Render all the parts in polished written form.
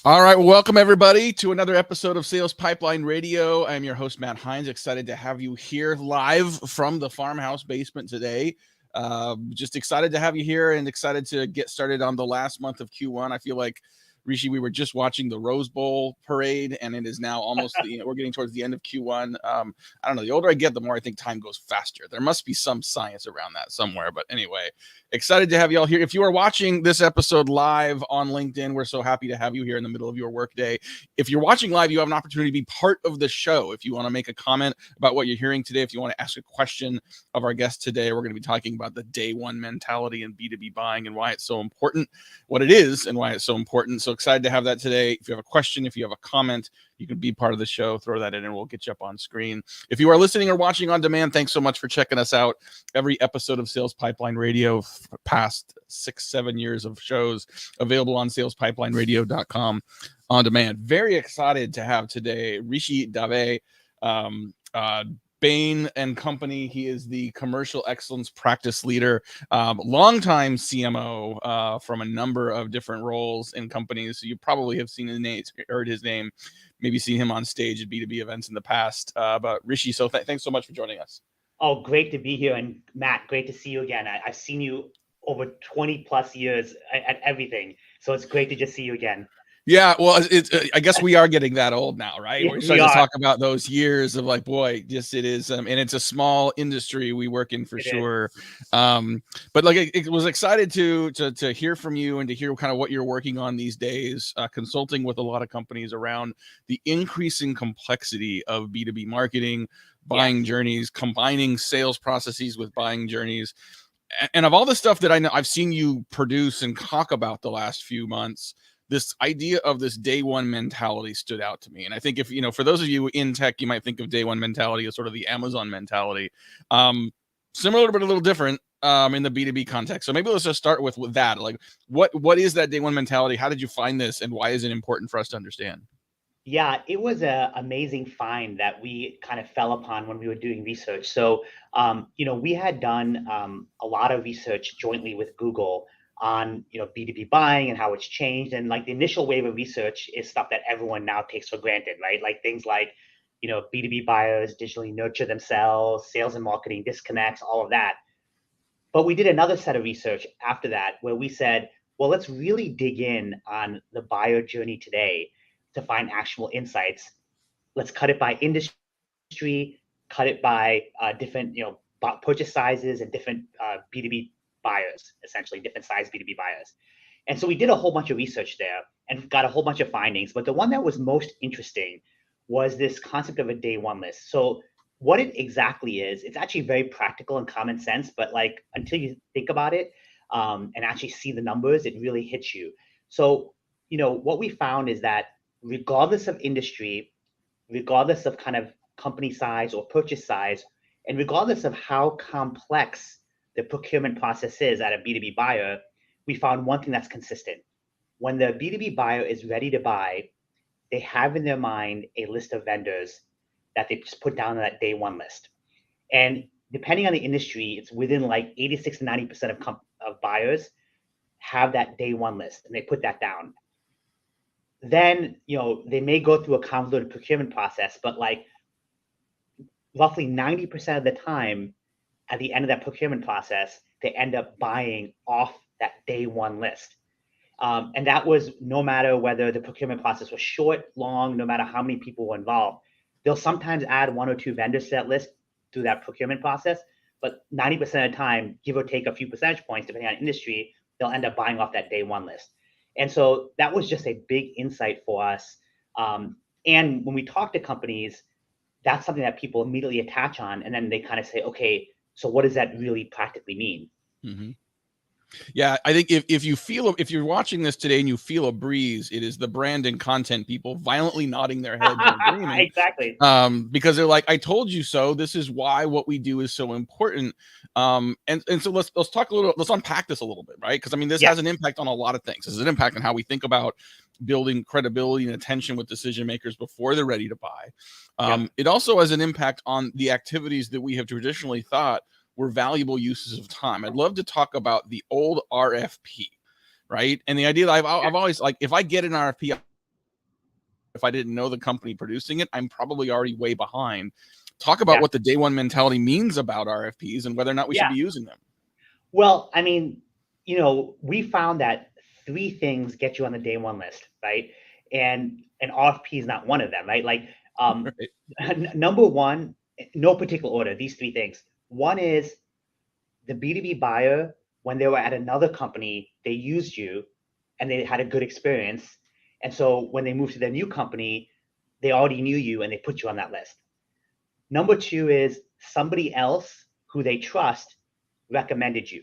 All right, welcome everybody to another episode of Sales Pipeline Radio. I'm your host, Matt Heinz. Excited to have you here live from the farmhouse basement today. Just excited to have you here and excited to get started on the last month of Q1. I feel like, Rishi, we were just watching the Rose Bowl parade, and it is now almost, we're getting towards the end of Q1. I don't know. The older I get, the more I think time goes faster. There must be some science around that somewhere. But anyway, excited to have you all here. If you are watching this episode live on LinkedIn, we're so happy to have you here in the middle of your workday. If you're watching live, you have an opportunity to be part of the show. If you want to make a comment about what you're hearing today, if you want to ask a question of our guest today, we're going to be talking about the day one mentality in B2B buying and why it's so important, what it is and why it's so important. So excited to have that today. If you have a question, if you have a comment, you can be part of the show, throw that in and we'll get you up on screen. If you are listening or watching on demand, thanks so much for checking us out. Every episode of Sales Pipeline Radio, past 6-7 years of shows, available on salespipelineradio.com on demand. Very excited to have today Rishi Dave, Bain and Company. He is the commercial excellence practice leader, longtime CMO from a number of different roles in companies. So you probably have seen his name, heard his name, maybe seen him on stage at B2B events in the past. But Rishi, so thanks so much for joining us. Oh, great to be here. And Matt, great to see you again. I've seen you over 20 plus years at everything. So it's great to just see you again. Yeah, well, I guess we are getting that old now, right? Yeah, We're starting to talk about those years of like, boy, yes, it is. And it's a small industry we work in for sure. But like, it was excited to hear from you and to hear kind of what you're working on these days, consulting with a lot of companies around the increasing complexity of B2B marketing, buying journeys, combining sales processes with buying journeys. And of all the stuff that I know, I've seen you produce and talk about the last few months, this idea of this day one mentality stood out to me. And I think if, for those of you in tech, you might think of day one mentality as sort of the Amazon mentality. Similar, but a little different in the B2B context. So maybe let's just start with that. Like, what is that day one mentality? How did you find this? And why is it important for us to understand? Yeah, it was an amazing find that we kind of fell upon when we were doing research. So, we had done a lot of research jointly with Google on, B2B buying and how it's changed. And like the initial wave of research is stuff that everyone now takes for granted, right? Like things like, B2B buyers digitally nurture themselves, sales and marketing disconnects, all of that. But we did another set of research after that where we said, well, let's really dig in on the buyer journey today to find actionable insights. Let's cut it by industry, cut it by different, purchase sizes and different B2B buyers, essentially different size B2B buyers. And so we did a whole bunch of research there and got a whole bunch of findings. But the one that was most interesting was this concept of a day one list. So what it exactly is, it's actually very practical and common sense, but like until you think about it and actually see the numbers, it really hits you. So, what we found is that regardless of industry, regardless of kind of company size or purchase size, and regardless of how complex the procurement process is at a B2B buyer, we found one thing that's consistent. When the B2B buyer is ready to buy, they have in their mind a list of vendors that they just put down on that day one list. And depending on the industry, it's within like 86 to 90% of buyers have that day one list and they put that down. Then, they may go through a convoluted procurement process, but like roughly 90% of the time at the end of that procurement process, they end up buying off that day one list. And that was no matter whether the procurement process was short, long, no matter how many people were involved. They'll sometimes add one or two vendors to that list through that procurement process, but 90% of the time, give or take a few percentage points, depending on industry, they'll end up buying off that day one list. And so that was just a big insight for us. And when we talk to companies, that's something that people immediately attach on. And then they kind of say, okay, so what does that really practically mean? Mm-hmm. Yeah, I think if you're watching this today and you feel a breeze, it is the brand and content people violently nodding their heads and agreeing. Exactly. Because they're like, I told you so. This is why what we do is so important. And so let's talk a little. Let's unpack this a little bit, right? Because I mean, this has an impact on a lot of things. This has an impact on how we think about building credibility and attention with decision makers before they're ready to buy. It also has an impact on the activities that we have traditionally thought were valuable uses of time. I'd love to talk about the old RFP, right? And the idea that I've always like, if I get an RFP, if I didn't know the company producing it, I'm probably already way behind. Talk about what the day one mentality means about RFPs and whether or not we should be using them. Well, I mean, we found that 3 things get you on the day one list, right? And an RFP is not one of them, right? Like, Right. number one, no particular order, these 3 things. One is the B2B buyer, when they were at another company, they used you and they had a good experience. And so when they moved to their new company, they already knew you and they put you on that list. Number 2 is somebody else who they trust recommended you,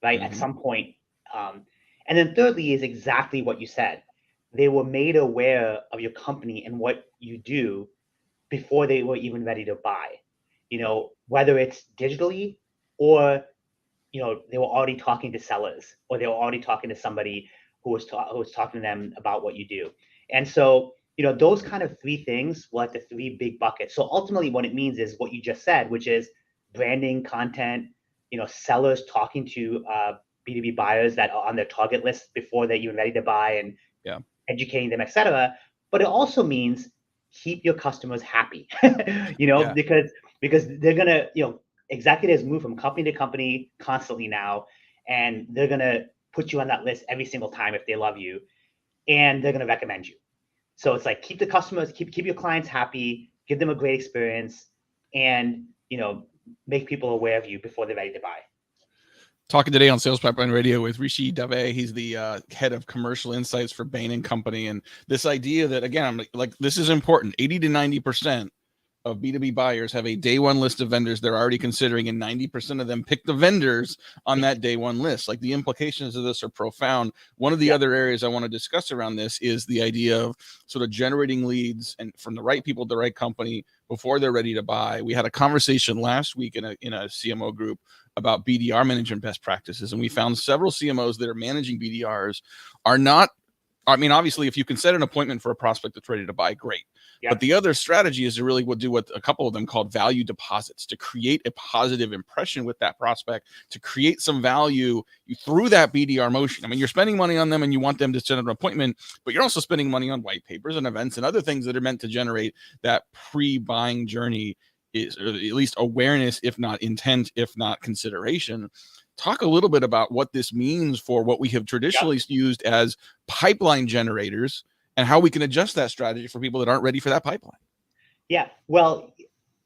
right? At some point. And then thirdly is exactly what you said. They were made aware of your company and what you do before they were even ready to buy, whether it's digitally or, they were already talking to sellers or they were already talking to somebody who was talking to them about what you do. And so, those kind of 3 things were like the 3 big buckets. So ultimately what it means is what you just said, which is branding, content, sellers talking to B2B buyers that are on their target list before they're even ready to buy and educating them, etc. But it also means keep your customers happy, because they're gonna, executives move from company to company constantly now, and they're gonna put you on that list every single time if they love you, and they're gonna recommend you. So it's like keep the customers, keep your clients happy, give them a great experience, and make people aware of you before they're ready to buy. Talking today on Sales Pipeline Radio with Rishi Dave. He's the head of commercial insights for Bain Company. And this idea that, again, I'm like, this is important. 80 to 90% of B2B buyers have a day one list of vendors they're already considering, and 90% of them pick the vendors on that day one list. Like, the implications of this are profound. One of the other areas I want to discuss around this is the idea of sort of generating leads and from the right people to the right company before they're ready to buy. We had a conversation last week in a CMO group about BDR management best practices, and we found several CMOs that are managing BDRs are not, I mean, obviously, if you can set an appointment for a prospect that's ready to buy, great. Yep. But the other strategy is to really do what a couple of them called value deposits, to create a positive impression with that prospect, to create some value through that BDR motion. I mean, you're spending money on them and you want them to set an appointment, but you're also spending money on white papers and events and other things that are meant to generate that pre-buying journey, is, or at least awareness, if not intent, if not consideration. Talk a little bit about what this means for what we have traditionally used as pipeline generators and how we can adjust that strategy for people that aren't ready for that pipeline. Yeah, well,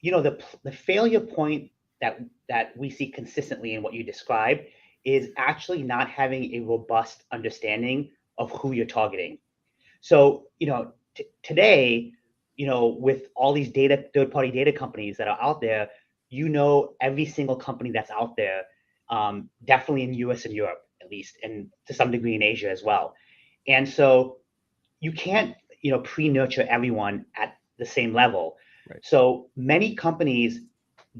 the failure point that we see consistently in what you described is actually not having a robust understanding of who you're targeting. So, today, with all these third-party data companies that are out there, every single company that's out there, definitely in US and Europe, at least, and to some degree in Asia as well. And so you can't, pre-nurture everyone at the same level. Right. So many companies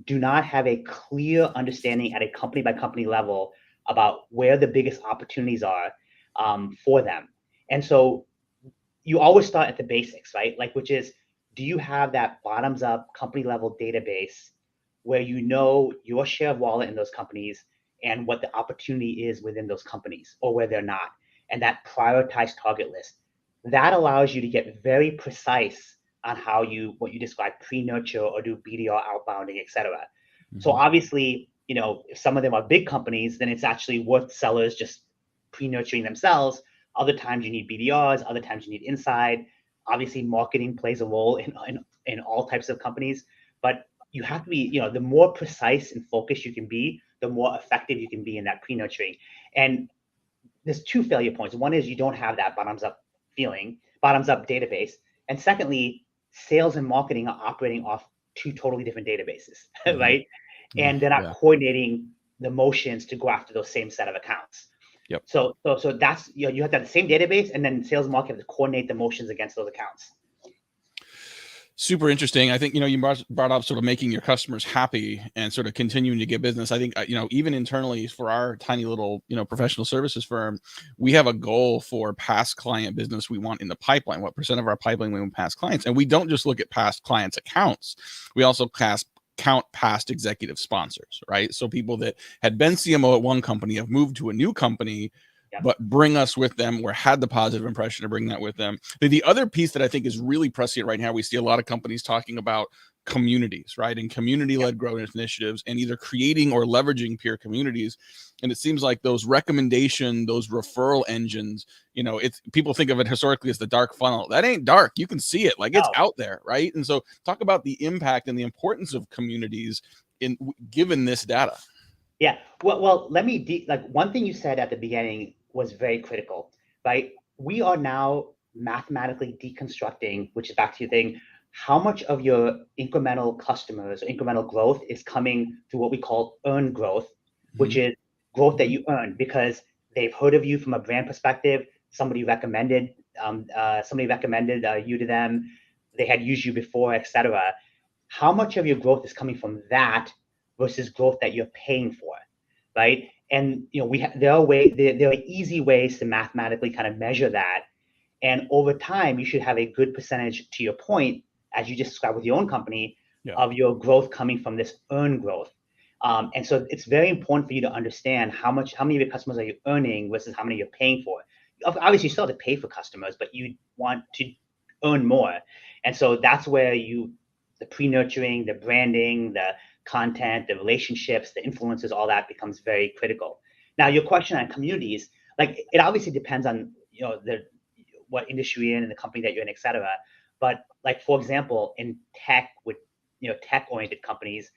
do not have a clear understanding at a company by company level about where the biggest opportunities are for them. And so you always start at the basics, right? Like, which is, do you have that bottoms up company level database where your share of wallet in those companies and what the opportunity is within those companies or where they're not, and that prioritized target list. That allows you to get very precise on what you describe pre-nurture or do BDR outbounding, et cetera. Mm-hmm. So obviously, if some of them are big companies, then it's actually worth sellers just pre-nurturing themselves. Other times you need BDRs, other times you need inside. Obviously, marketing plays a role in all types of companies, but you have to be, the more precise and focused you can be, the more effective you can be in that pre-nurturing. And there's 2 failure points. One is you don't have that bottoms up database. And secondly, sales and marketing are operating off 2 totally different databases, mm-hmm. right? And they're not coordinating the motions to go after those same set of accounts. Yep. So that's, you have to have the same database, and then sales and marketing have to coordinate the motions against those accounts. Super interesting. I think, you brought up sort of making your customers happy and sort of continuing to get business. I think, even internally for our tiny little, professional services firm, we have a goal for past client business we want in the pipeline. What % of our pipeline we want past clients? And we don't just look at past clients' accounts. We also count past executive sponsors, right? So people that had been CMO at one company have moved to a new company, but bring us with them, or had the positive impression to bring that with them. The other piece that I think is really prescient right now, we see a lot of companies talking about communities, right? And community-led growth initiatives, and either creating or leveraging peer communities. And it seems like those recommendation, those referral engines, it's, people think of it historically as the dark funnel. That ain't dark. You can see it, like it's out there, right? And so talk about the impact and the importance of communities in given this data. Yeah. Well, let me like one thing you said at the beginning was very critical, right? We are now mathematically deconstructing, which is back to your thing, how much of your incremental customers or incremental growth is coming through what we call earned growth, which is growth that you earn because they've heard of you from a brand perspective. Somebody recommended you to them. They had used you before, etc. How much of your growth is coming from that versus growth that you're paying for, right? And there are easy ways to mathematically kind of measure that. And over time, you should have a good percentage, to your point, as you just described with your own company, of your growth coming from this earned growth. And so it's very important for you to understand how many of your customers are you earning versus how many you're paying for. Obviously, you still have to pay for customers, but you want to earn more. And so that's where the pre-nurturing, the branding, the content, the relationships, the influencers, all that becomes very critical. Now, your question on communities, like it obviously depends on what industry you're in and the company that you're in, et cetera. But like, for example, in tech with tech-oriented companies,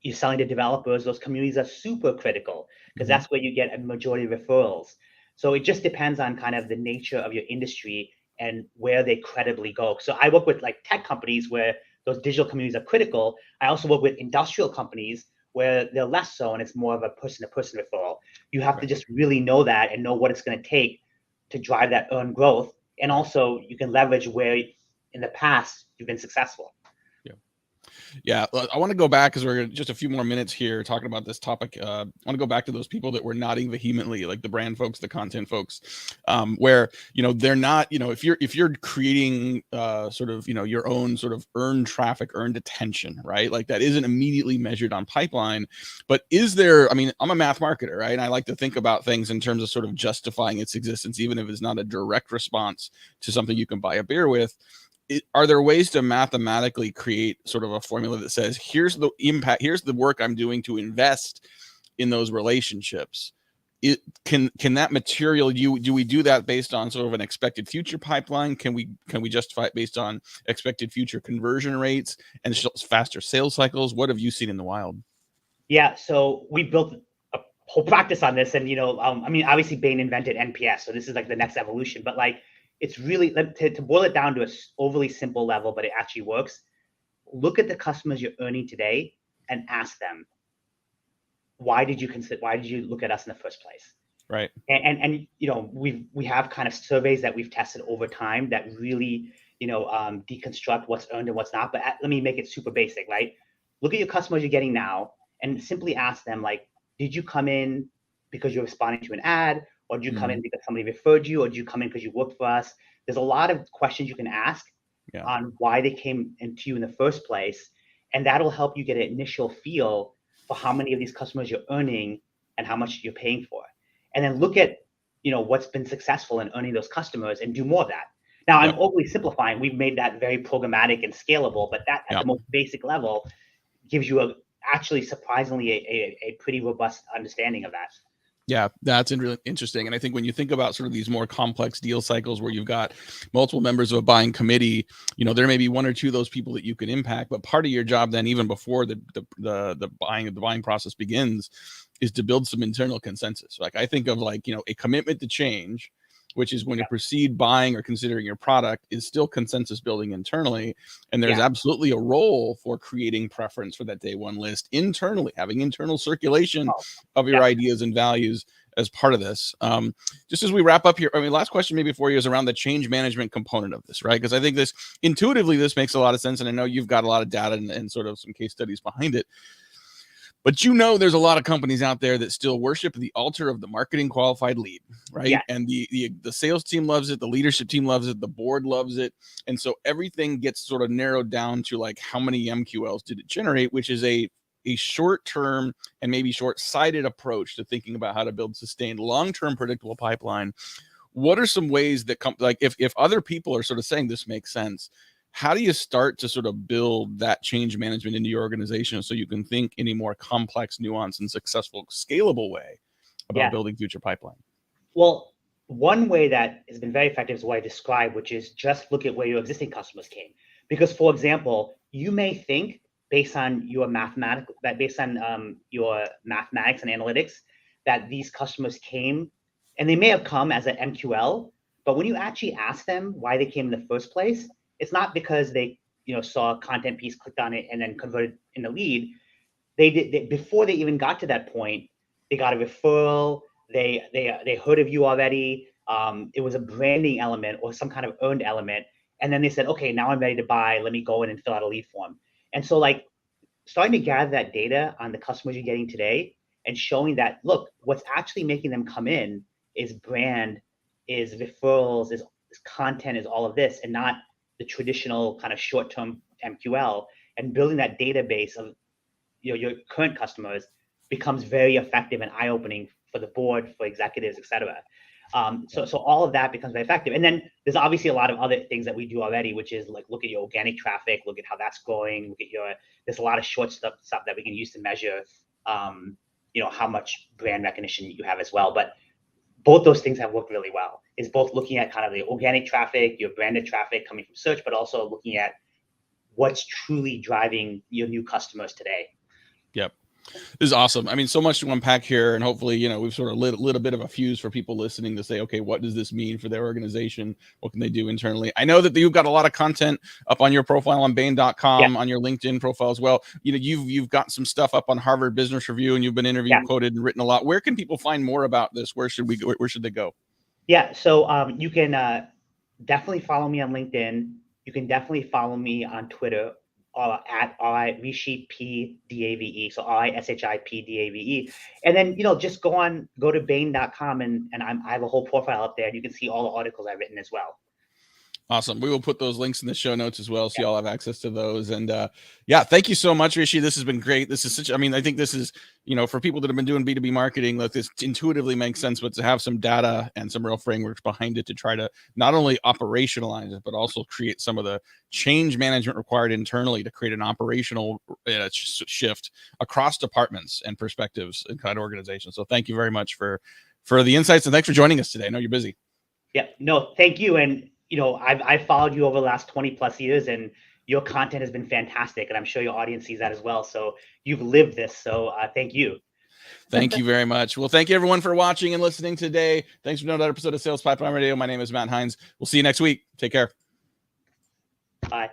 you're selling to developers, those communities are super critical because that's where you get a majority of referrals. So it just depends on kind of the nature of your industry and where they credibly go. So I work with like tech companies where those digital communities are critical. I also work with industrial companies where they're less so, and it's more of a person-to-person referral. You have to just really know that and know what it's going to take to drive that earned growth. And also you can leverage where in the past you've been successful. Yeah, I want to go back because we're just a few more minutes here talking about this topic. I want to go back to those people that were nodding vehemently, like the brand folks, the content folks, where they're not. If you're creating sort of your own sort of earned traffic, earned attention, right? Like that isn't immediately measured on pipeline, but is there? I mean, I'm a math marketer, right? And I like to think about things in terms of sort of justifying its existence, even if it's not a direct response to something you can buy a beer with. Are there ways to mathematically create sort of a formula that says, here's the impact, here's the work I'm doing to invest in those relationships? Can that material, do we do that based on sort of an expected future pipeline? Can we justify it based on expected future conversion rates and faster sales cycles? What have you seen in the wild? Yeah, so we built a whole practice on this, and I mean, obviously Bain invented NPS, so this is like the next evolution. But like, it's really to boil it down to an overly simple level, but it actually works. Look at the customers you're earning today and ask them, why did you look at us in the first place? Right. And we have kind of surveys that we've tested over time that really deconstruct what's earned and what's not. But let me make it super basic, right? Look at your customers you're getting now and simply ask them, like, did you come in because you're responding to an ad, or did you come in because somebody referred you, or did you come in because you worked for us? There's a lot of questions you can ask on why they came into you in the first place, and that'll help you get an initial feel for how many of these customers you're earning and how much you're paying for. And then look at what's been successful in earning those customers and do more of that. Now, I'm overly simplifying. We've made that very programmatic and scalable, but that at the most basic level gives you actually surprisingly a pretty robust understanding of that. Yeah, that's really interesting. And I think when you think about sort of these more complex deal cycles where you've got multiple members of a buying committee, there may be one or two of those people that you can impact. But part of your job then, even before the buying process begins, is to build some internal consensus. Like I think of like, a commitment to change, which is when you proceed buying or considering your product, is still consensus building internally. And there's absolutely a role for creating preference for that day one list internally, having internal circulation of your ideas and values as part of this. Just as we wrap up here, I mean, last question maybe for you is around the change management component of this, right? Because I think this intuitively, this makes a lot of sense. And I know you've got a lot of data and sort of some case studies behind it. But there's a lot of companies out there that still worship the altar of the marketing qualified lead, right? Yeah. And the sales team loves it, the leadership team loves it, the board loves it. And so everything gets sort of narrowed down to like how many MQLs did it generate, which is a a short-term and maybe short-sighted approach to thinking about how to build sustained long-term predictable pipeline, what are some ways that like if other people are sort of saying this makes sense, how do you start to sort of build that change management into your organization so you can think in a more complex, nuanced, and successful, scalable way about building future pipeline? Well, one way that has been very effective is what I described, which is just look at where your existing customers came. Because, for example, you may think based on your mathematics and analytics that these customers came, and they may have come as an MQL, but when you actually ask them why they came in the first place, it's not because they saw a content piece, clicked on it, and then converted in a lead. They before they even got to that point, they got a referral. They heard of you already. It was a branding element or some kind of earned element. And then they said, okay, now I'm ready to buy. Let me go in and fill out a lead form. And so like starting to gather that data on the customers you're getting today and showing that, look, what's actually making them come in is brand, is referrals, is content, is all of this, and not the traditional kind of short-term MQL, and building that database of your current customers becomes very effective and eye-opening for the board, for executives, et cetera. So all of that becomes very effective. And then there's obviously a lot of other things that we do already, which is like look at your organic traffic, look at how that's growing, look at there's a lot of short stuff that we can use to measure, how much brand recognition you have as well. But both those things have worked really well, is both looking at kind of the organic traffic, your branded traffic coming from search, but also looking at what's truly driving your new customers today. Yep. This is awesome. I mean, so much to unpack here, and hopefully, we've sort of lit a bit of a fuse for people listening to say, okay, what does this mean for their organization? What can they do internally? I know that you've got a lot of content up on your profile on Bain.com, on your LinkedIn profile as well. You've got some stuff up on Harvard Business Review, and you've been interviewed, quoted, and written a lot. Where can people find more about this? Where should they go? Yeah, so you can definitely follow me on LinkedIn. You can definitely follow me on Twitter. At Rishi P Dave, so RISHI Dave, and then just go to Bain.com and I have a whole profile up there, and you can see all the articles I've written as well. Awesome. We will put those links in the show notes as well, so y'all have access to those. And thank you so much, Rishi. This has been great. This is I think this is, for people that have been doing B2B marketing, like this intuitively makes sense, but to have some data and some real frameworks behind it to try to not only operationalize it, but also create some of the change management required internally to create an operational shift across departments and perspectives and kind of organizations. So thank you very much for the insights, and thanks for joining us today. I know you're busy. Yeah, no, thank you. And I've followed you over the last 20 plus years, and your content has been fantastic, and I'm sure your audience sees that as well. So you've lived this. So thank you. Thank you very much. Well, thank you everyone for watching and listening today. Thanks for another episode of Sales Pipeline Radio. My name is Matt Heinz. We'll see you next week. Take care. Bye.